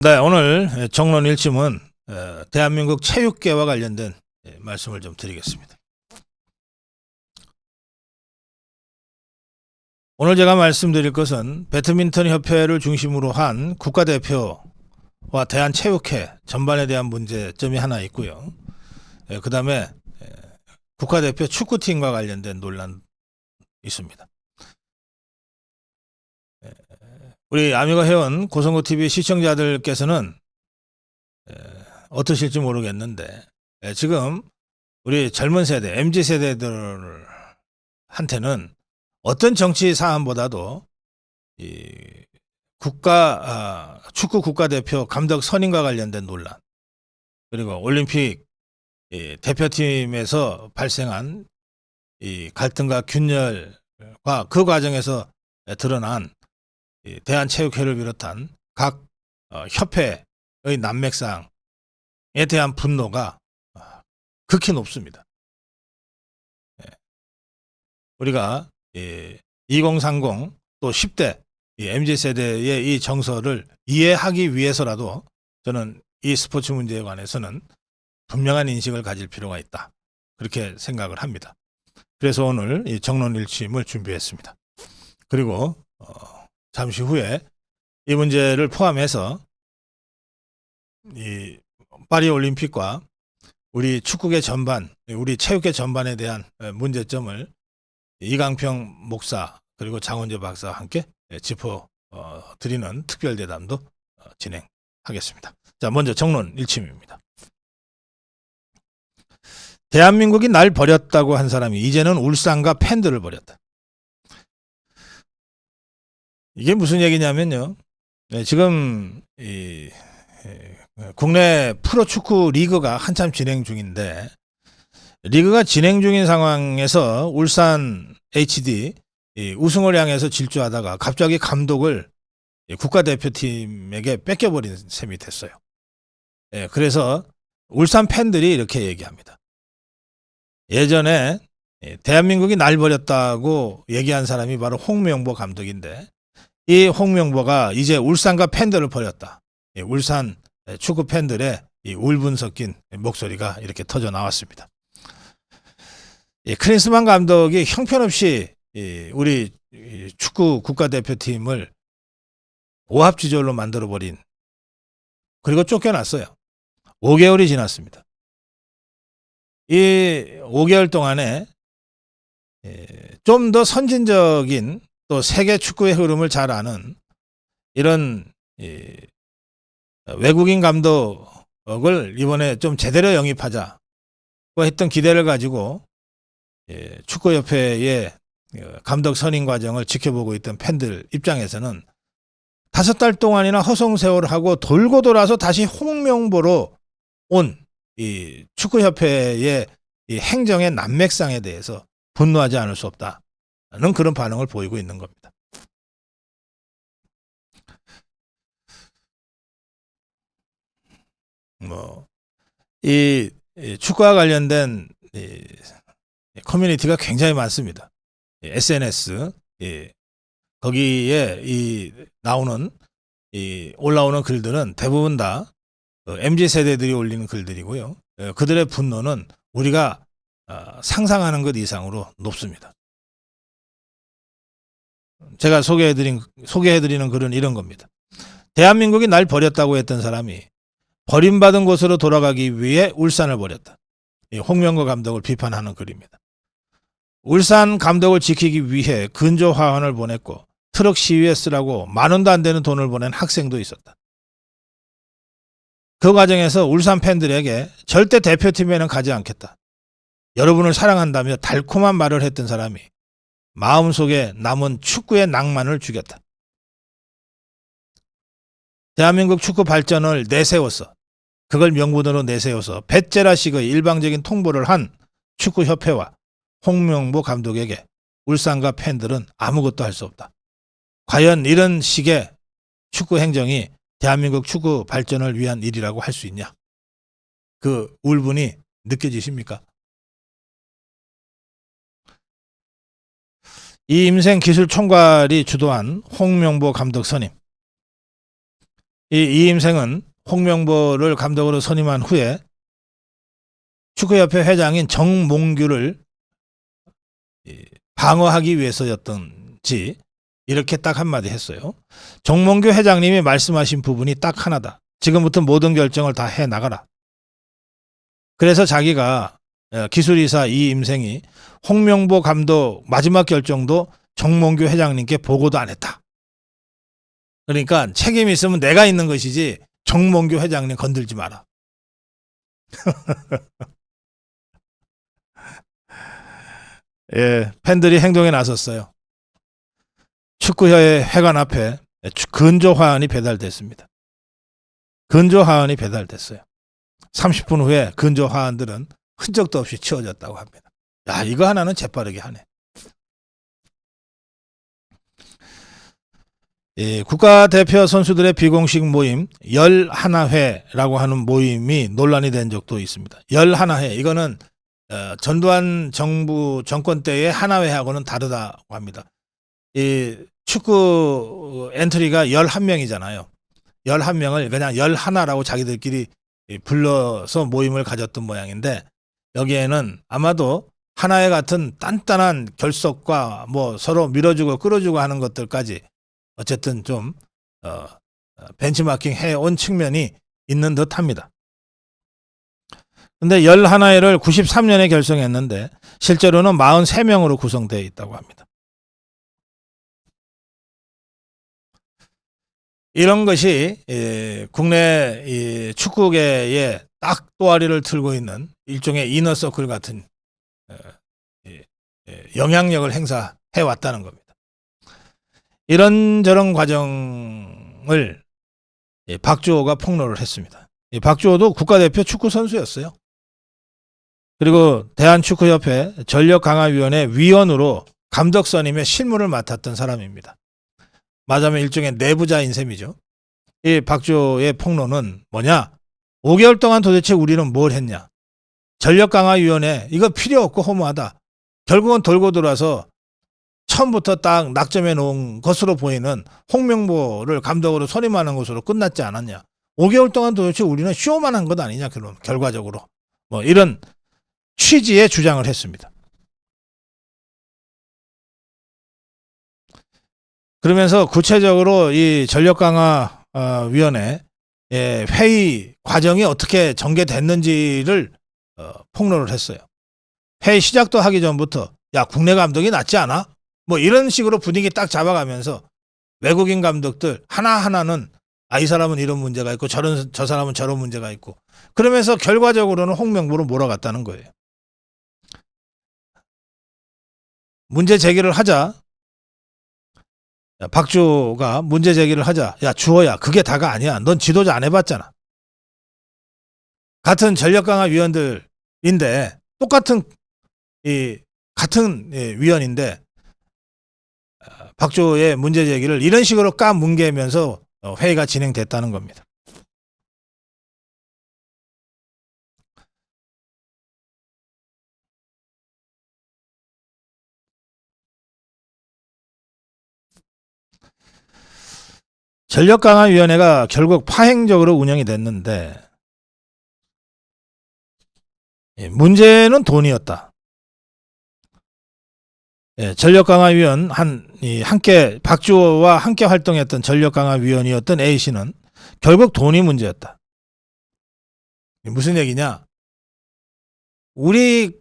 네, 오늘 정론 일침은 대한민국 체육계와 관련된 말씀을 좀 드리겠습니다. 오늘 제가 말씀드릴 것은 배드민턴 협회를 중심으로 한 국가대표와 대한체육회 전반에 대한 문제점이 하나 있고요. 그 다음에 국가대표 축구팀과 관련된 논란이 있습니다. 우리 아미거 회원 고성구TV 시청자들께서는 어떠실지 모르겠는데 지금 우리 젊은 세대, MZ세대들한테는 어떤 정치 사안보다도 이 축구 국가대표 감독 선임과 관련된 논란, 그리고 올림픽 대표팀에서 발생한 이 갈등과 균열과 그 과정에서 드러난 대한체육회를 비롯한 각 협회의 난맥상에 대한 분노가 극히 높습니다. 우리가 2030 또 10대 MZ세대의 이 정서를 이해하기 위해서라도 저는 이 스포츠 문제에 관해서는 분명한 인식을 가질 필요가 있다, 그렇게 생각을 합니다. 그래서 오늘 이 정론 일침을 준비했습니다. 그리고 잠시 후에 이 문제를 포함해서 이 파리 올림픽과 우리 축구계 전반, 우리 체육계 전반에 대한 문제점을 이강평 목사 그리고 장원재 박사와 함께 짚어 드리는 특별 대담도 진행하겠습니다. 자, 먼저 정론 일침입니다. 대한민국이 날 버렸다고 한 사람이 이제는 울산과 팬들을 버렸다. 이게 무슨 얘기냐면요. 지금 국내 프로축구 리그가 한참 진행 중인데, 리그가 진행 중인 상황에서 울산 HD 우승을 향해서 질주하다가 갑자기 감독을 국가대표팀에게 뺏겨버린 셈이 됐어요. 그래서 울산 팬들이 이렇게 얘기합니다. 예전에 대한민국이 날 버렸다고 얘기한 사람이 바로 홍명보 감독인데, 이 홍명보가 이제 울산과 팬들을 버렸다. 울산 축구 팬들의 이 울분 섞인 목소리가 이렇게 터져 나왔습니다. 크린스만 감독이 형편없이 우리 축구 국가대표팀을 오합지졸로 만들어버린, 그리고 쫓겨났어요. 5개월이 지났습니다. 이 5개월 동안에 좀 더 선진적인, 또 세계 축구의 흐름을 잘 아는 이런 외국인 감독을 이번에 좀 제대로 영입하자고 했던 기대를 가지고 축구협회의 감독 선임 과정을 지켜보고 있던 팬들 입장에서는 5달 동안이나 허송세월을 하고 돌고 돌아서 다시 홍명보로 온 이 축구협회의 이 행정의 난맥상에 대해서 분노하지 않을 수 없다는 그런 반응을 보이고 있는 겁니다. 이 축구와 관련된 커뮤니티가 굉장히 많습니다. SNS, 거기에 올라오는 글들은 대부분 다 MZ세대들이 올리는 글들이고요. 그들의 분노는 우리가 상상하는 것 이상으로 높습니다. 제가 소개해드리는 글은 이런 겁니다. 대한민국이 날 버렸다고 했던 사람이 버림받은 곳으로 돌아가기 위해 울산을 버렸다. 홍명보 감독을 비판하는 글입니다. 울산 감독을 지키기 위해 근조 화환을 보냈고 트럭 시위에 쓰라고 10,000원도 안 되는 돈을 보낸 학생도 있었다. 그 과정에서 울산 팬들에게 절대 대표팀에는 가지 않겠다, 여러분을 사랑한다며 달콤한 말을 했던 사람이 마음속에 남은 축구의 낭만을 죽였다. 대한민국 축구 발전을 내세워서, 그걸 명분으로 내세워서 배째라식의 일방적인 통보를 한 축구협회와 홍명보 감독에게 울산과 팬들은 아무것도 할 수 없다. 과연 이런 식의 축구 행정이 대한민국 축구 발전을 위한 일이라고 할 수 있냐? 그 울분이 느껴지십니까? 이임생 기술총괄이 주도한 홍명보 감독 선임, 이 이임생은 홍명보를 감독으로 선임한 후에 축구협회 회장인 정몽규를 방어하기 위해서였던지 이렇게 딱 한마디 했어요. 정몽규 회장님이 말씀하신 부분이 딱 하나다. 지금부터 모든 결정을 다 해나가라. 그래서 자기가 기술이사 이임생이 홍명보 감독 마지막 결정도 정몽규 회장님께 보고도 안 했다. 그러니까 책임이 있으면 내가 있는 것이지 정몽규 회장님 건들지 마라. 예, 팬들이 행동에 나섰어요. 축구회 회관 앞에 근조 화환이 배달됐습니다. 근조 화환이 배달됐어요. 30분 후에 근조 화환들은 흔적도 없이 치워졌다고 합니다. 야, 이거 하나는 재빠르게 하네. 예, 국가대표 선수들의 비공식 모임 11회라고 하는 모임이 논란이 된 적도 있습니다. 11회 이거는 전두환 정부 정권 때의 하나회하고는 다르다고 합니다. 이 축구 엔트리가 11명이잖아요. 11명을 그냥 11라고 자기들끼리 불러서 모임을 가졌던 모양인데 여기에는 아마도 하나회 같은 단단한 결속과 뭐 서로 밀어주고 끌어주고 하는 것들까지 어쨌든 좀 벤치마킹 해온 측면이 있는 듯합니다. 근데 11회를 93년에 결성했는데 실제로는 43명으로 구성되어 있다고 합니다. 이런 것이 국내 축구계에 딱 또아리를 틀고 있는 일종의 이너서클 같은 영향력을 행사해 왔다는 겁니다. 이런저런 과정을 박주호가 폭로를 했습니다. 박주호도 국가대표 축구 선수였어요. 그리고 대한축구협회 전력강화위원회 위원으로 감독 선임의 실무를 맡았던 사람입니다. 말하자면 일종의 내부자인 셈이죠. 이 박주호의 폭로는 뭐냐? 5개월 동안 도대체 우리는 뭘 했냐? 전력강화위원회 이거 필요 없고 허무하다. 결국은 돌고 돌아서 처음부터 딱 낙점해 놓은 것으로 보이는 홍명보를 감독으로 선임하는 것으로 끝났지 않았냐. 5개월 동안 도대체 우리는 쇼만 한 것 아니냐. 그럼 결과적으로 뭐 이런 취지의 주장을 했습니다. 그러면서 구체적으로 이 전력강화위원회 회의 과정이 어떻게 전개됐는지를 폭로를 했어요. 회의 시작도 하기 전부터 야 국내 감독이 낫지 않아? 뭐 이런 식으로 분위기 딱 잡아가면서 외국인 감독들 하나하나는 이 사람은 이런 문제가 있고 저 사람은 저런 문제가 있고 그러면서 결과적으로는 홍명보로 몰아갔다는 거예요. 문제 제기를 하자. 박주호가 문제 제기를 하자. 야 주호야 그게 다가 아니야. 넌 지도자 안 해봤잖아. 같은 전력강화위원들인데 똑같은 같은 위원인데 박주호의 문제 제기를 이런 식으로 까뭉개면서 회의가 진행됐다는 겁니다. 전력강화위원회가 결국 파행적으로 운영이 됐는데 문제는 돈이었다. 전력강화위원 함께 박주호와 함께 활동했던 전력강화위원이었던 A씨는 결국 돈이 문제였다. 무슨 얘기냐? 우리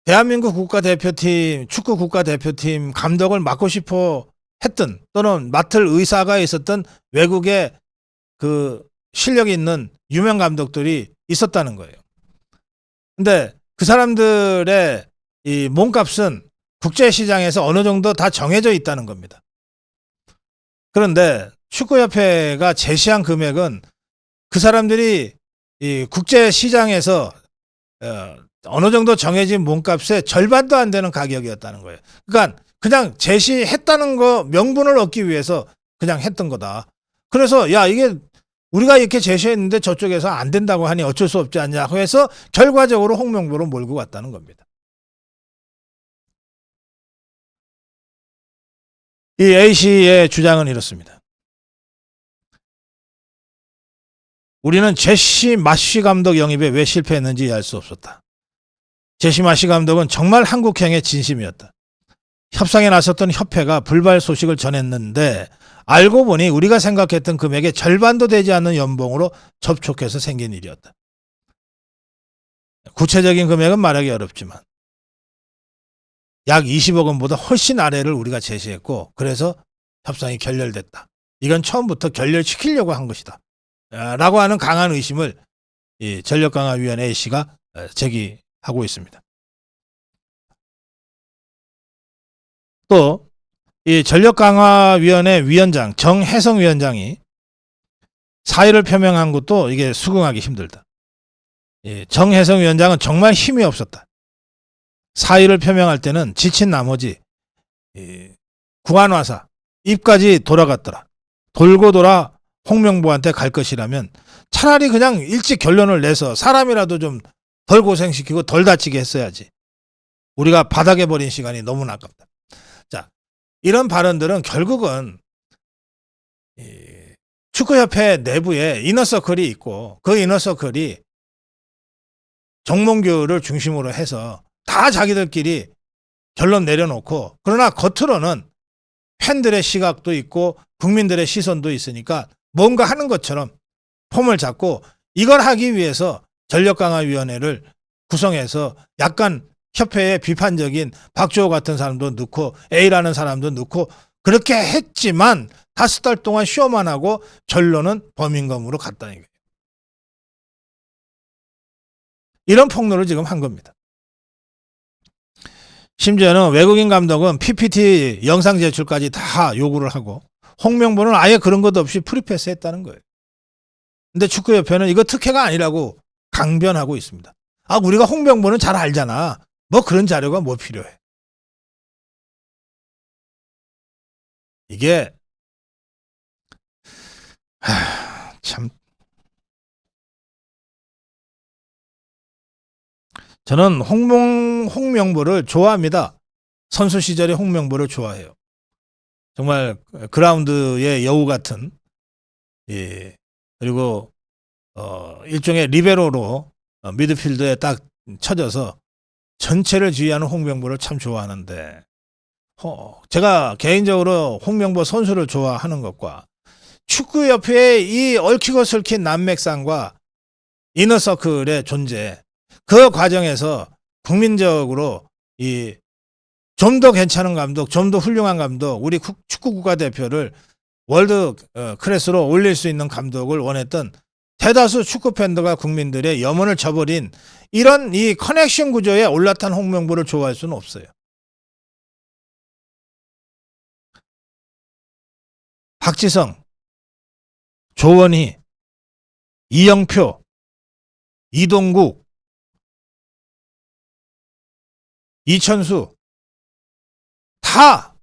대한민국 국가대표팀 축구 국가대표팀 감독을 맡고 싶어 했던 또는 맡을 의사가 있었던 외국의 그 실력이 있는 유명 감독들이 있었다는 거예요. 근데 그 사람들의 이 몸값은 국제시장에서 어느 정도 다 정해져 있다는 겁니다. 그런데 축구협회가 제시한 금액은 그 사람들이 이 국제시장에서 어느 정도 정해진 몸값의 절반도 안 되는 가격이었다는 거예요. 그러니까 그냥 제시했다는 거 명분을 얻기 위해서 그냥 했던 거다. 그래서 야 이게 우리가 이렇게 제시했는데 저쪽에서 안 된다고 하니 어쩔 수 없지 않냐고 해서 결과적으로 홍명보로 몰고 갔다는 겁니다. 이 A씨의 주장은 이렇습니다. 우리는 제시 마쉬 감독 영입에 왜 실패했는지 이해할 수 없었다. 제시 마쉬 감독은 정말 한국행의 진심이었다. 협상에 나섰던 협회가 불발 소식을 전했는데 알고 보니 우리가 생각했던 금액의 절반도 되지 않는 연봉으로 접촉해서 생긴 일이었다. 구체적인 금액은 말하기 어렵지만 약 20억 원보다 훨씬 아래를 우리가 제시했고 그래서 협상이 결렬됐다. 이건 처음부터 결렬시키려고 한 것이다. 라고 하는 강한 의심을 이 전력강화위원회 A씨가 제기하고 있습니다. 또 이 전력강화위원회 위원장 정혜성 위원장이 사의를 표명한 것도 이게 수긍하기 힘들다. 정혜성 위원장은 정말 힘이 없었다. 사의를 표명할 때는 지친 나머지 구한화사 입까지 돌아갔더라. 돌고 돌아 홍명보한테 갈 것이라면 차라리 그냥 일찍 결론을 내서 사람이라도 좀 덜 고생시키고 덜 다치게 했어야지. 우리가 바닥에 버린 시간이 너무나 아깝다. 자, 이런 발언들은 결국은 축구협회 내부에 이너서클이 있고 그 이너서클이 정몽규를 중심으로 해서 다 자기들끼리 결론 내려놓고 그러나 겉으로는 팬들의 시각도 있고 국민들의 시선도 있으니까 뭔가 하는 것처럼 폼을 잡고 이걸 하기 위해서 전력강화위원회를 구성해서 약간 협회에 비판적인 박주호 같은 사람도 넣고 A라는 사람도 넣고 그렇게 했지만 5달 동안 쇼만 하고 결론은 범인검으로 갔다는 거예요. 이런 폭로를 지금 한 겁니다. 심지어는 외국인 감독은 PPT 영상 제출까지 다 요구를 하고 홍명보는 아예 그런 것도 없이 프리패스 했다는 거예요. 근데 축구협회는 이거 특혜가 아니라고 강변하고 있습니다. 아, 우리가 홍명보는 잘 알잖아. 뭐 그런 자료가 뭐 필요해. 이게 참 저는 홍명보를 좋아합니다. 선수 시절에 홍명보를 좋아해요. 정말 그라운드의 여우 같은 그리고 일종의 리베로로 미드필드에 딱 쳐져서 전체를 지휘하는 홍명보를 참 좋아하는데 제가 개인적으로 홍명보 선수를 좋아하는 것과 축구협회의 이 얽히고 설킨 난맥상과 이너서클의 존재 그 과정에서 국민적으로 좀 더 괜찮은 감독, 좀 더 훌륭한 감독, 우리 축구 국가대표를 월드 클래스로 올릴 수 있는 감독을 원했던 대다수 축구 팬들과 국민들의 염원을 저버린 이런 이 커넥션 구조에 올라탄 홍명보를 좋아할 수는 없어요. 박지성, 조원희, 이영표, 이동국, 이천수 다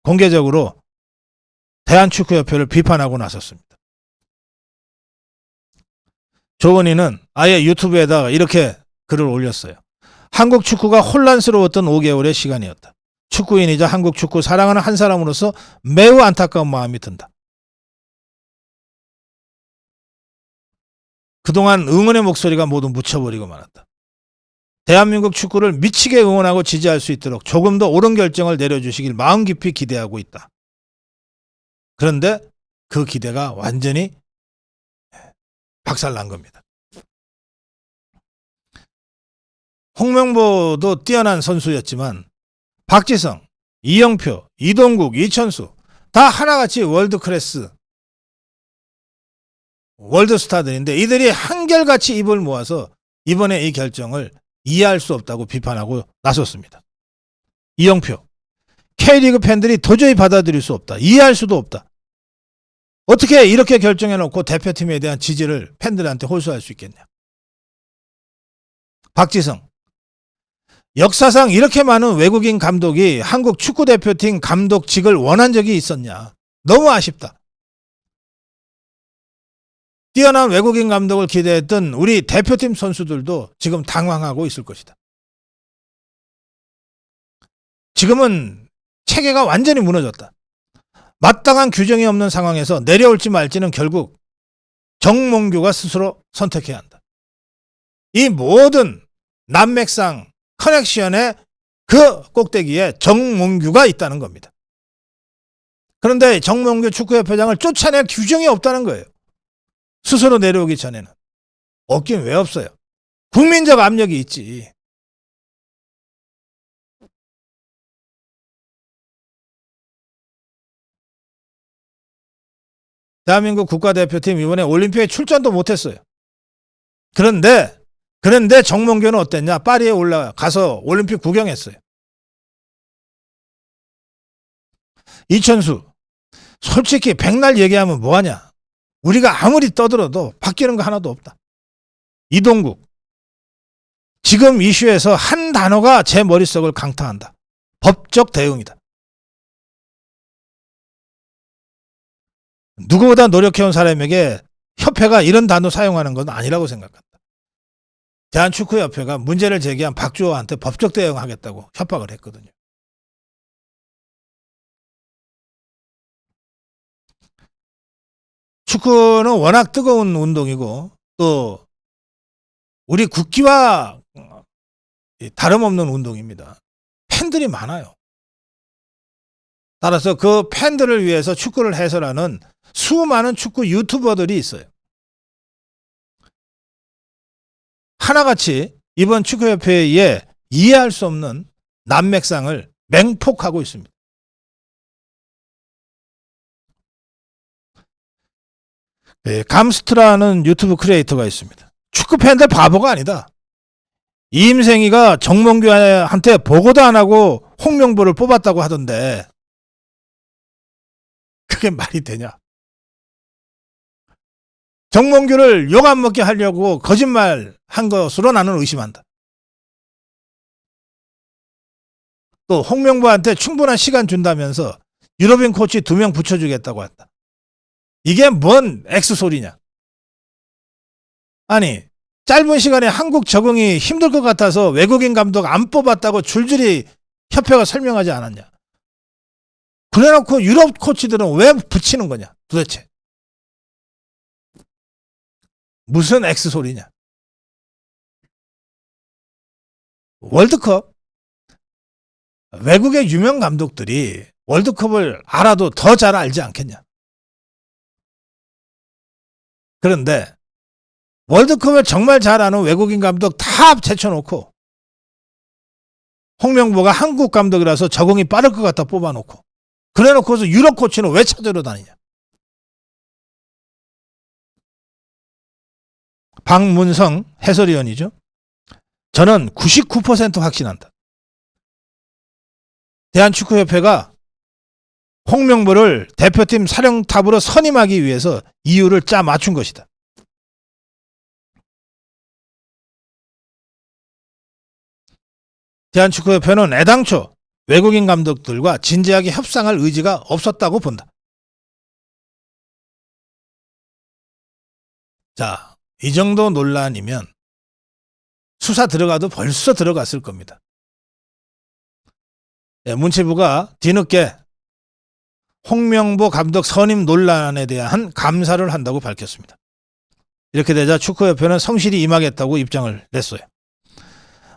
공개적으로 대한축구협회를 비판하고 나섰습니다. 조원희는 아예 유튜브에다가 이렇게 글을 올렸어요. 한국 축구가 혼란스러웠던 5개월의 시간이었다. 축구인이자 한국 축구 사랑하는 한 사람으로서 매우 안타까운 마음이 든다. 그동안 응원의 목소리가 모두 묻혀버리고 말았다. 대한민국 축구를 미치게 응원하고 지지할 수 있도록 조금 더 옳은 결정을 내려주시길 마음 깊이 기대하고 있다. 그런데 그 기대가 완전히 박살난 겁니다. 홍명보도 뛰어난 선수였지만 박지성, 이영표, 이동국, 이천수 다 하나같이 월드클래스 월드스타들인데 이들이 한결같이 입을 모아서 이번에 이 결정을 이해할 수 없다고 비판하고 나섰습니다. 이영표, K리그 팬들이 도저히 받아들일 수 없다. 이해할 수도 없다. 어떻게 이렇게 결정해놓고 대표팀에 대한 지지를 팬들한테 호소할 수 있겠냐. 박지성, 역사상 이렇게 많은 외국인 감독이 한국 축구대표팀 감독직을 원한 적이 있었냐. 너무 아쉽다. 뛰어난 외국인 감독을 기대했던 우리 대표팀 선수들도 지금 당황하고 있을 것이다. 지금은 체계가 완전히 무너졌다. 마땅한 규정이 없는 상황에서 내려올지 말지는 결국 정몽규가 스스로 선택해야 한다. 이 모든 난맥상 커넥션의 그 꼭대기에 정몽규가 있다는 겁니다. 그런데 정몽규 축구협회장을 쫓아낼 규정이 없다는 거예요. 스스로 내려오기 전에는. 없긴 왜 없어요? 국민적 압력이 있지. 대한민국 국가대표팀 이번에 올림픽에 출전도 못했어요. 그런데 정몽규는 어땠냐? 파리에 올라가서 올림픽 구경했어요. 이천수, 솔직히 백날 얘기하면 뭐하냐? 우리가 아무리 떠들어도 바뀌는 거 하나도 없다. 이동국, 지금 이슈에서 한 단어가 제 머릿속을 강타한다. 법적 대응이다. 누구보다 노력해온 사람에게 협회가 이런 단어 사용하는 건 아니라고 생각한다. 대한축구협회가 문제를 제기한 박주호한테 법적 대응하겠다고 협박을 했거든요. 축구는 워낙 뜨거운 운동이고 또 우리 국기와 다름없는 운동입니다. 팬들이 많아요. 따라서 그 팬들을 위해서 축구를 해설하는 수많은 축구 유튜버들이 있어요. 하나같이 이번 축구협회에 이해할 수 없는 난맥상을 맹폭하고 있습니다. 감스트라는 유튜브 크리에이터가 있습니다. 축구 팬들 바보가 아니다. 이임생이가 정몽규한테 보고도 안 하고 홍명보를 뽑았다고 하던데 그게 말이 되냐? 정몽규를 욕 안 먹게 하려고 거짓말 한 것으로 나는 의심한다. 또 홍명보한테 충분한 시간 준다면서 유럽인 코치 2명 붙여주겠다고 했다. 이게 뭔 X소리냐? 아니 짧은 시간에 한국 적응이 힘들 것 같아서 외국인 감독 안 뽑았다고 줄줄이 협회가 설명하지 않았냐? 그래놓고 유럽 코치들은 왜 붙이는 거냐 도대체? 무슨 X소리냐? 월드컵 외국의 유명 감독들이 월드컵을 알아도 더 잘 알지 않겠냐? 그런데 월드컵을 정말 잘 아는 외국인 감독 다 제쳐놓고 홍명보가 한국 감독이라서 적응이 빠를 것 같다 뽑아놓고 그래놓고서 유럽 코치는 왜 찾으러 다니냐? 박문성 해설위원이죠. 저는 99% 확신한다. 대한축구협회가 홍명보를 대표팀 사령탑으로 선임하기 위해서 이유를 짜 맞춘 것이다. 대한축구협회는 애당초 외국인 감독들과 진지하게 협상할 의지가 없었다고 본다. 자, 이 정도 논란이면 수사 들어가도 벌써 들어갔을 겁니다. 문체부가 뒤늦게 홍명보 감독 선임 논란에 대한 감사를 한다고 밝혔습니다. 이렇게 되자 축구협회는 성실히 임하겠다고 입장을 냈어요.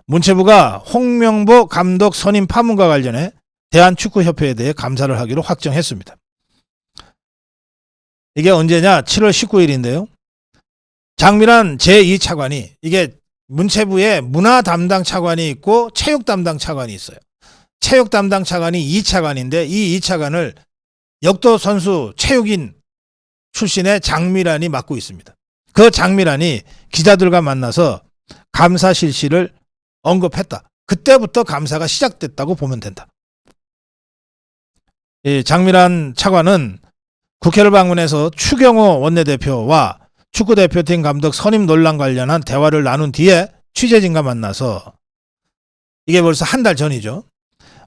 문체부가 홍명보 감독 선임 파문과 관련해 대한축구협회에 대해 감사를 하기로 확정했습니다. 이게 언제냐? 7월 19일인데요. 장미란 제2차관이 이게 문체부에 문화 담당 차관이 있고 체육 담당 차관이 있어요. 체육 담당 차관이 2차관인데 이 2차관을 역도 선수 체육인 출신의 장미란이 맡고 있습니다. 그 장미란이 기자들과 만나서 감사 실시를 언급했다. 그때부터 감사가 시작됐다고 보면 된다. 이 장미란 차관은 국회를 방문해서 추경호 원내대표와 축구대표팀 감독 선임 논란 관련한 대화를 나눈 뒤에 취재진과 만나서 이게 벌써 한 달 전이죠.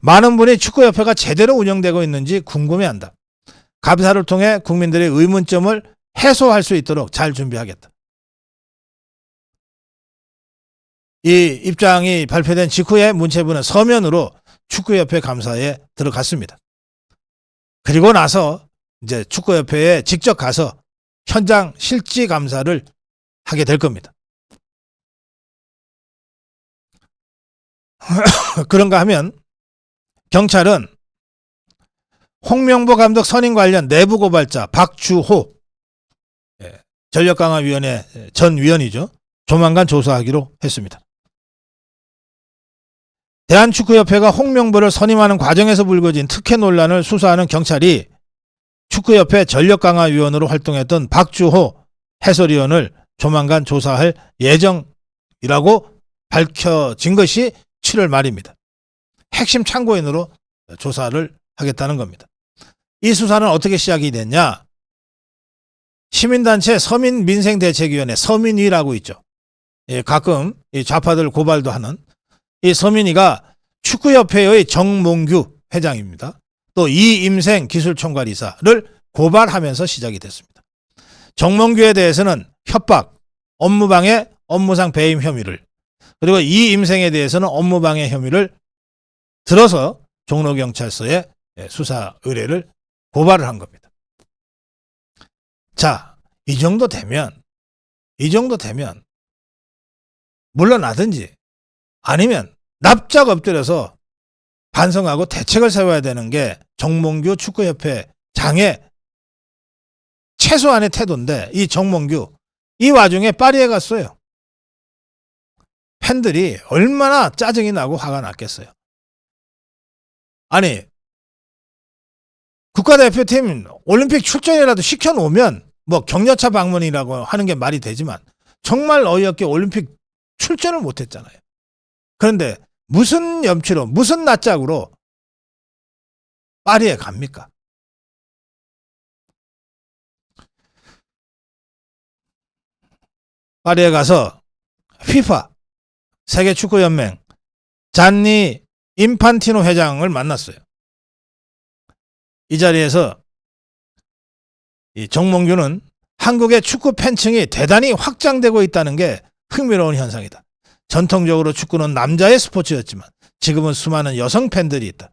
많은 분이 축구협회가 제대로 운영되고 있는지 궁금해한다. 감사를 통해 국민들의 의문점을 해소할 수 있도록 잘 준비하겠다. 이 입장이 발표된 직후에 문체부는 서면으로 축구협회 감사에 들어갔습니다. 그리고 나서 이제 축구협회에 직접 가서 현장 실지 감사를 하게 될 겁니다. 그런가 하면 경찰은 홍명보 감독 선임 관련 내부 고발자 박주호 전력강화위원회 전 위원이죠. 조만간 조사하기로 했습니다. 대한축구협회가 홍명보를 선임하는 과정에서 불거진 특혜 논란을 수사하는 경찰이 축구협회 전력강화위원으로 활동했던 박주호 해설위원을 조만간 조사할 예정이라고 밝혀진 것이 7월 말입니다. 핵심 참고인으로 조사를 하겠다는 겁니다. 이 수사는 어떻게 시작이 됐냐? 시민단체 서민민생대책위원회 서민위라고 있죠. 가끔 좌파들 고발도 하는 이 서민위가 축구협회의 정몽규 회장입니다. 또 이임생 기술총괄이사를 고발하면서 시작이 됐습니다. 정몽규에 대해서는 협박, 업무방해, 업무상 배임 혐의를, 그리고 이임생에 대해서는 업무방해 혐의를 들어서 종로경찰서에 수사 의뢰를 고발을 한 겁니다. 자, 이 정도 되면 물러나든지 아니면 납작 엎드려서 반성하고 대책을 세워야 되는 게 정몽규 축구협회 장의 최소한의 태도인데, 이 정몽규 이 와중에 파리에 갔어요. 팬들이 얼마나 짜증이 나고 화가 났겠어요. 아니, 국가대표팀 올림픽 출전이라도 시켜놓으면 뭐 격려차 방문이라고 하는 게 말이 되지만 정말 어이없게 올림픽 출전을 못했잖아요. 그런데 무슨 염치로, 무슨 낯짝으로 파리에 갑니까? 파리에 가서 FIFA 세계축구연맹 잔니 인판티노 회장을 만났어요. 이 자리에서 이 정몽규는 한국의 축구 팬층이 대단히 확장되고 있다는 게 흥미로운 현상이다. 전통적으로 축구는 남자의 스포츠였지만 지금은 수많은 여성 팬들이 있다.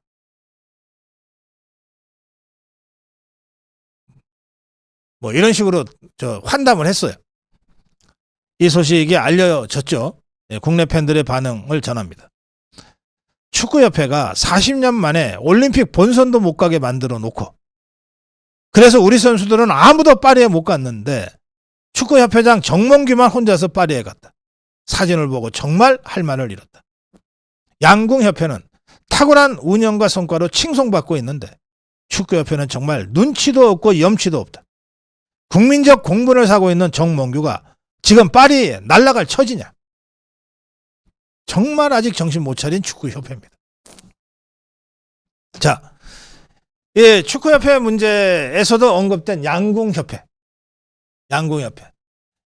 뭐 이런 식으로 환담을 했어요. 이 소식이 알려졌죠. 국내 팬들의 반응을 전합니다. 축구협회가 40년 만에 올림픽 본선도 못 가게 만들어 놓고, 그래서 우리 선수들은 아무도 파리에 못 갔는데 축구협회장 정몽규만 혼자서 파리에 갔다. 사진을 보고 정말 할 말을 잃었다. 양궁협회는 탁월한 운영과 성과로 칭송받고 있는데 축구협회는 정말 눈치도 없고 염치도 없다. 국민적 공분을 사고 있는 정몽규가 지금 파리에 날아갈 처지냐. 정말 아직 정신 못 차린 축구협회입니다. 자, 이 축구협회 문제에서도 언급된 양궁협회.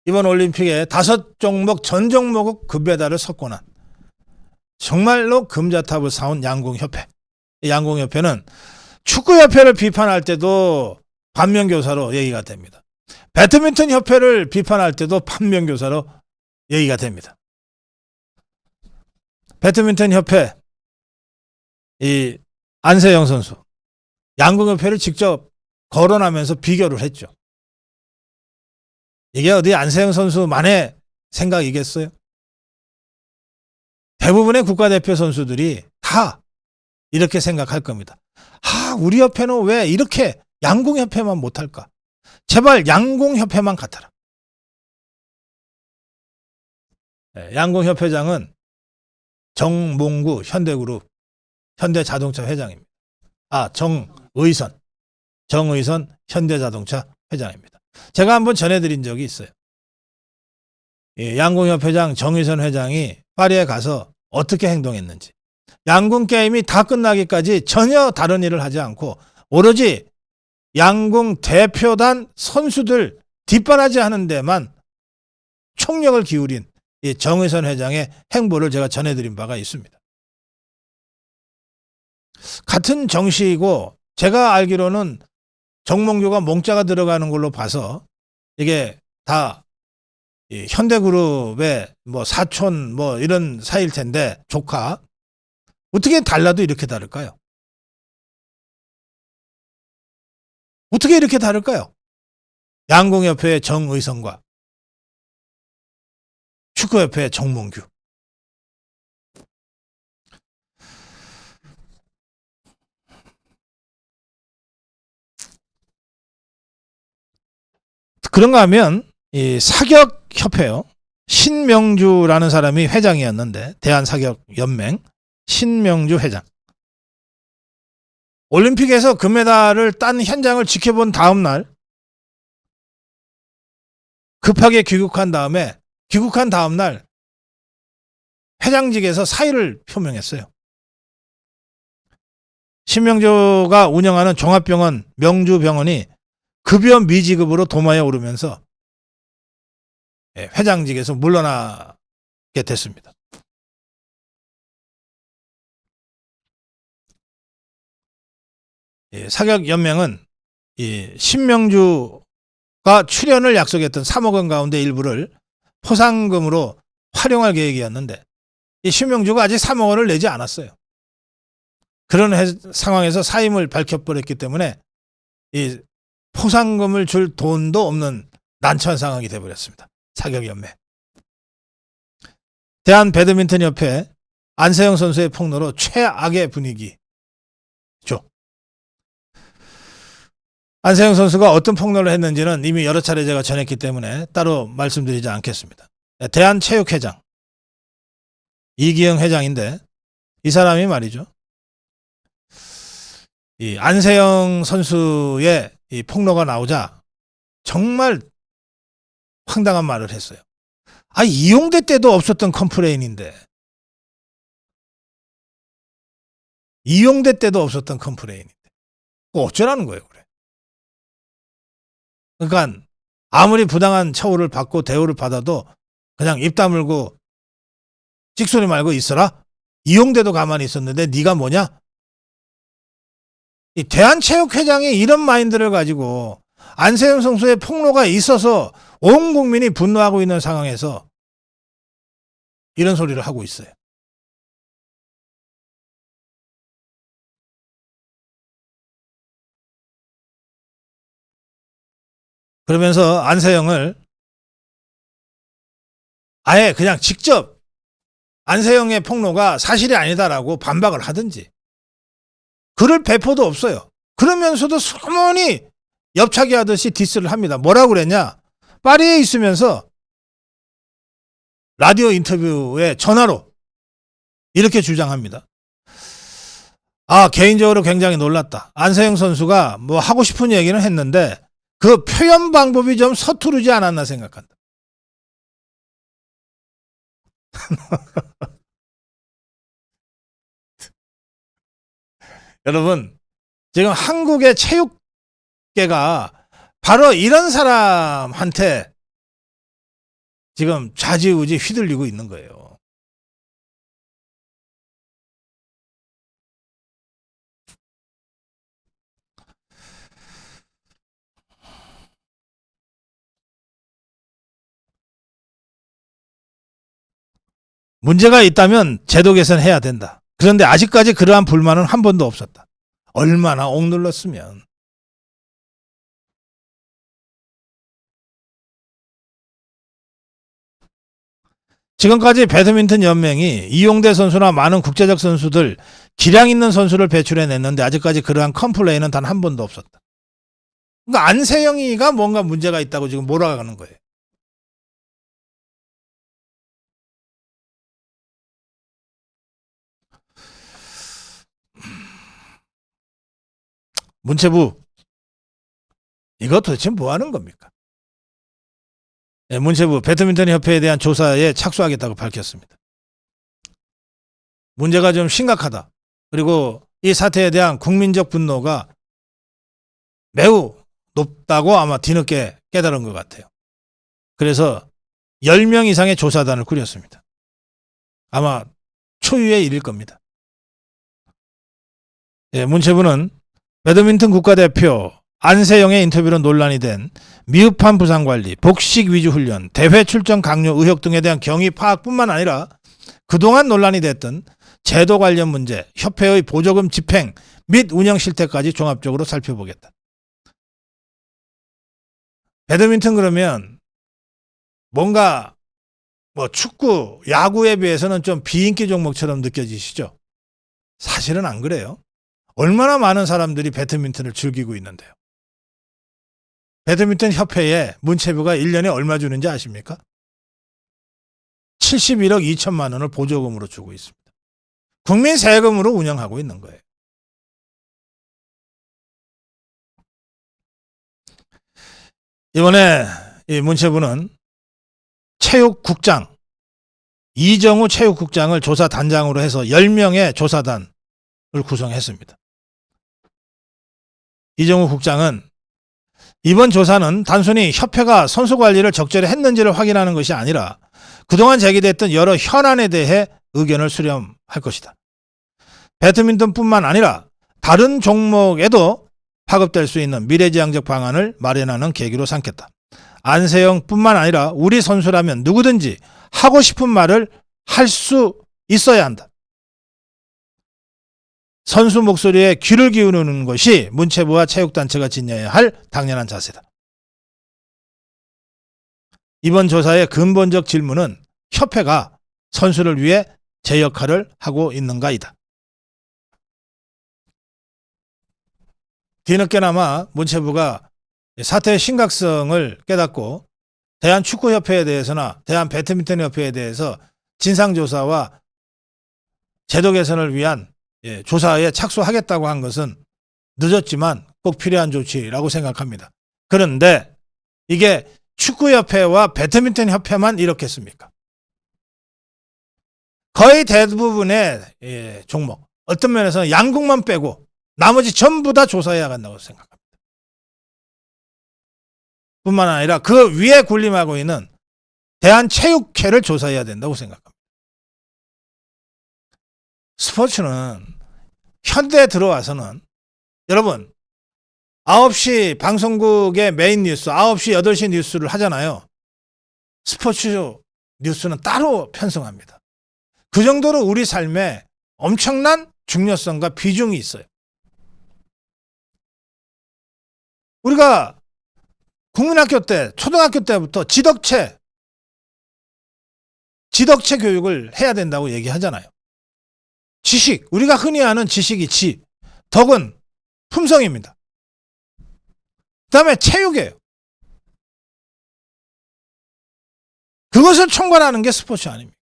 이번 올림픽에 5종목 전 종목 금메달을 석권한 정말로 금자탑을 쌓은 양궁협회. 이 양궁협회는 축구협회를 비판할 때도 반면교사로 얘기가 됩니다. 배드민턴 협회를 비판할 때도 반면교사로 얘기가 됩니다. 배드민턴 협회 이 안세영 선수 양궁협회를 직접 거론하면서 비교를 했죠. 이게 어디 안세영 선수만의 생각이겠어요? 대부분의 국가대표 선수들이 다 이렇게 생각할 겁니다. 우리 협회는 왜 이렇게 양궁협회만 못할까? 제발 양궁협회만 같아라. 양궁협회장은 정몽구 현대그룹 현대자동차 회장입니다. 정의선 현대자동차 회장입니다. 제가 한번 전해드린 적이 있어요. 양궁협회장 정의선 회장이 파리에 가서 어떻게 행동했는지, 양궁 게임이 다 끝나기까지 전혀 다른 일을 하지 않고 오로지 양궁 대표단 선수들 뒷바라지 하는 데만 총력을 기울인 이 정의선 회장의 행보를 제가 전해드린 바가 있습니다. 같은 정시이고 제가 알기로는 정몽규가 몽자가 들어가는 걸로 봐서 이게 다 현대그룹의 뭐 사촌 뭐 이런 사이일 텐데, 조카. 어떻게 달라도 이렇게 다를까요? 어떻게 이렇게 다를까요? 양궁협회의 정의성과 축구협회의 정몽규. 그런가 하면 이 사격협회요. 신명주라는 사람이 회장이었는데, 대한사격연맹 신명주 회장. 올림픽에서 금메달을 딴 현장을 지켜본 다음 날 급하게 귀국한 다음 날 회장직에서 사의를 표명했어요. 신명주가 운영하는 종합병원 명주병원이 급여 미지급으로 도마에 오르면서 회장직에서 물러나게 됐습니다. 사격연맹은 이 신명주가 출연을 약속했던 3억 원 가운데 일부를 포상금으로 활용할 계획이었는데, 이 신명주가 아직 3억 원을 내지 않았어요. 그런 상황에서 사임을 밝혀버렸기 때문에 이 포상금을 줄 돈도 없는 난처한 상황이 되어버렸습니다. 사격연맹. 대한배드민턴협회 안세영 선수의 폭로로 최악의 분위기죠. 안세영 선수가 어떤 폭로를 했는지는 이미 여러 차례 제가 전했기 때문에 따로 말씀드리지 않겠습니다. 대한체육회장 이기영 회장인데, 이 사람이 말이죠, 이 안세영 선수의 이 폭로가 나오자 정말 황당한 말을 했어요. 이용대 때도 없었던 컴플레인인데, 이용대 때도 없었던 컴플레인인데 어쩌라는 거예요, 그래. 그러니까 아무리 부당한 처우를 받고 대우를 받아도 그냥 입 다물고 찍소리 말고 있어라. 이용대도 가만히 있었는데 네가 뭐냐? 이 대한체육회장이 이런 마인드를 가지고 안세영 선수의 폭로가 있어서 온 국민이 분노하고 있는 상황에서 이런 소리를 하고 있어요. 그러면서 안세영을 아예 그냥 직접 안세영의 폭로가 사실이 아니다라고 반박을 하든지, 그럴 배포도 없어요. 그러면서도 소문이 엽차기 하듯이 디스를 합니다. 뭐라고 그랬냐? 파리에 있으면서 라디오 인터뷰에 전화로 이렇게 주장합니다. 개인적으로 굉장히 놀랐다. 안세영 선수가 뭐 하고 싶은 얘기는 했는데 그 표현 방법이 좀 서투르지 않았나 생각한다. 여러분, 지금 한국의 체육계가 바로 이런 사람한테 지금 좌지우지 휘둘리고 있는 거예요. 문제가 있다면 제도 개선해야 된다. 그런데 아직까지 그러한 불만은 한 번도 없었다. 얼마나 억눌렀으면. 지금까지 배드민턴 연맹이 이용대 선수나 많은 국제적 선수들, 기량 있는 선수를 배출해냈는데 아직까지 그러한 컴플레인은 단 한 번도 없었다. 그러니까 안세영이가 뭔가 문제가 있다고 지금 몰아가는 거예요. 문체부, 이거 도대체 뭐 하는 겁니까? 문체부 배드민턴 협회에 대한 조사에 착수하겠다고 밝혔습니다. 문제가 좀 심각하다. 그리고 이 사태에 대한 국민적 분노가 매우 높다고 아마 뒤늦게 깨달은 것 같아요. 그래서 10명 이상의 조사단을 꾸렸습니다. 아마 초유의 일일 겁니다. 문체부는 배드민턴 국가대표 안세영의 인터뷰로 논란이 된 미흡한 부상관리, 복식 위주 훈련, 대회 출전 강요 의혹 등에 대한 경위 파악뿐만 아니라 그동안 논란이 됐던 제도 관련 문제, 협회의 보조금 집행 및 운영 실태까지 종합적으로 살펴보겠다. 배드민턴 그러면 뭔가 뭐 축구, 야구에 비해서는 좀 비인기 종목처럼 느껴지시죠? 사실은 안 그래요. 얼마나 많은 사람들이 배드민턴을 즐기고 있는데요. 배드민턴 협회에 문체부가 1년에 얼마 주는지 아십니까? 71억 2천만 원을 보조금으로 주고 있습니다. 국민 세금으로 운영하고 있는 거예요. 이번에 이 문체부는 체육국장, 이정우 체육국장을 조사단장으로 해서 10명의 조사단을 구성했습니다. 이정우 국장은 이번 조사는 단순히 협회가 선수 관리를 적절히 했는지를 확인하는 것이 아니라 그동안 제기됐던 여러 현안에 대해 의견을 수렴할 것이다. 배드민턴뿐만 아니라 다른 종목에도 파급될 수 있는 미래지향적 방안을 마련하는 계기로 삼겠다. 안세영뿐만 아니라 우리 선수라면 누구든지 하고 싶은 말을 할 수 있어야 한다. 선수 목소리에 귀를 기울이는 것이 문체부와 체육단체가 지녀야 할 당연한 자세다. 이번 조사의 근본적 질문은 협회가 선수를 위해 제 역할을 하고 있는가이다. 뒤늦게나마 문체부가 사태의 심각성을 깨닫고 대한축구협회에 대해서나 대한배드민턴협회에 대해서 진상조사와 제도 개선을 위한 조사에 착수하겠다고 한 것은 늦었지만 꼭 필요한 조치라고 생각합니다. 그런데 이게 축구협회와 배드민턴협회만 이렇겠습니까? 거의 대부분의 종목, 어떤 면에서는 양궁만 빼고 나머지 전부 다 조사해야 한다고 생각합니다. 뿐만 아니라 그 위에 군림하고 있는 대한체육회를 조사해야 된다고 생각합니다. 스포츠는 현대에 들어와서는 여러분 9시 방송국의 메인 뉴스 9시 8시 뉴스를 하잖아요. 스포츠 뉴스는 따로 편성합니다. 그 정도로 우리 삶에 엄청난 중요성과 비중이 있어요. 우리가 국민학교 때 초등학교 때부터 지덕체 교육을 해야 된다고 얘기하잖아요. 지식, 우리가 흔히 아는 지식이 지, 덕은 품성입니다. 그 다음에 체육이에요. 그것을 총괄하는 게 스포츠 아닙니까?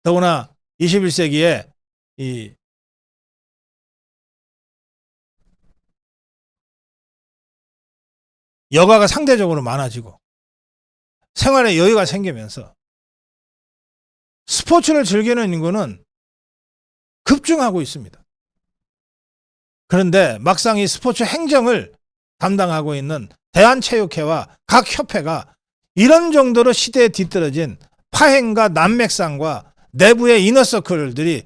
더구나 21세기에 이 여가가 상대적으로 많아지고 생활에 여유가 생기면서 스포츠를 즐기는 인구는 급증하고 있습니다. 그런데 막상 이 스포츠 행정을 담당하고 있는 대한체육회와 각 협회가 이런 정도로 시대에 뒤떨어진 파행과 난맥상과 내부의 이너서클들이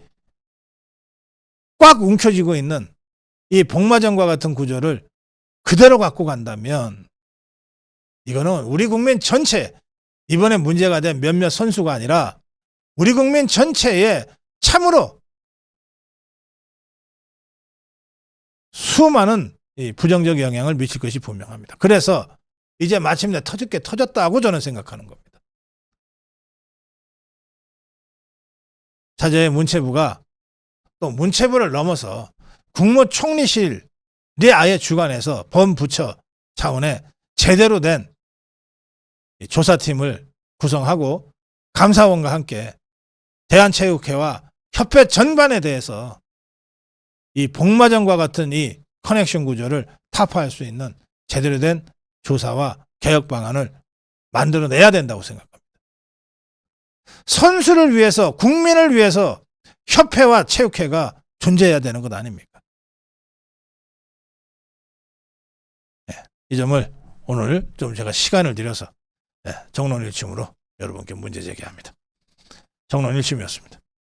꽉 움켜쥐고 있는 이 복마전과 같은 구조를 그대로 갖고 간다면 이거는 우리 국민 전체, 이번에 문제가 된 몇몇 선수가 아니라 우리 국민 전체에 참으로 수많은 부정적 영향을 미칠 것이 분명합니다. 그래서 이제 마침내 터질 게 터졌다고 저는 생각하는 겁니다. 차제의 문체부가 또 문체부를 넘어서 국무총리실이 아예 주관해서 범부처 차원의 제대로 된 조사팀을 구성하고 감사원과 함께 대한체육회와 협회 전반에 대해서 이 복마전과 같은 이 커넥션 구조를 타파할 수 있는 제대로 된 조사와 개혁 방안을 만들어내야 된다고 생각합니다. 선수를 위해서, 국민을 위해서 협회와 체육회가 존재해야 되는 것 아닙니까? 네, 이 점을 오늘 좀 제가 시간을 들여서 정론일침으로 여러분께 문제 제기합니다. 정론일침이었습니다.